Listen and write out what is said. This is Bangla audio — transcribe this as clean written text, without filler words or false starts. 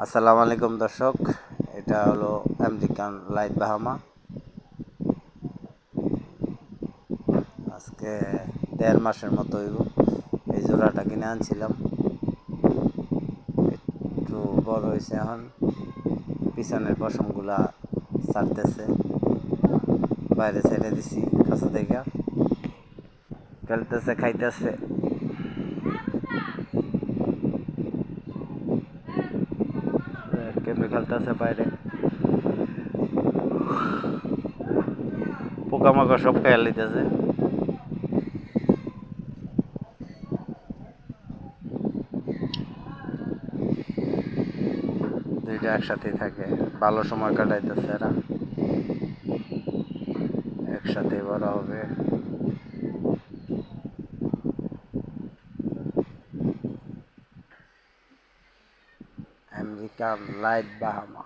আসসালামু আলাইকুম দর্শক, এটা হলো আমেরিকান লাইট বাহামা। আজকে 1.5 মাসের মতো হইব এই জোড়াটা কিনে আনছিলাম। একটু বড় হয়েছে, এখন পিছনের পশমগুলা ছাড়তেছে, বাইরে ছেড়ে দিছি কাছে থেকে। খেলতেছে, খাইতেছে। কেমনি খেলতেছে বাইরে, পোকামাকড় সব খেয়ে লিতেছে। দুইটা একসাথেই থাকে, ভালো সময় কাটাইতেছে এরা, একসাথেই বড় হবে। American light Bahama.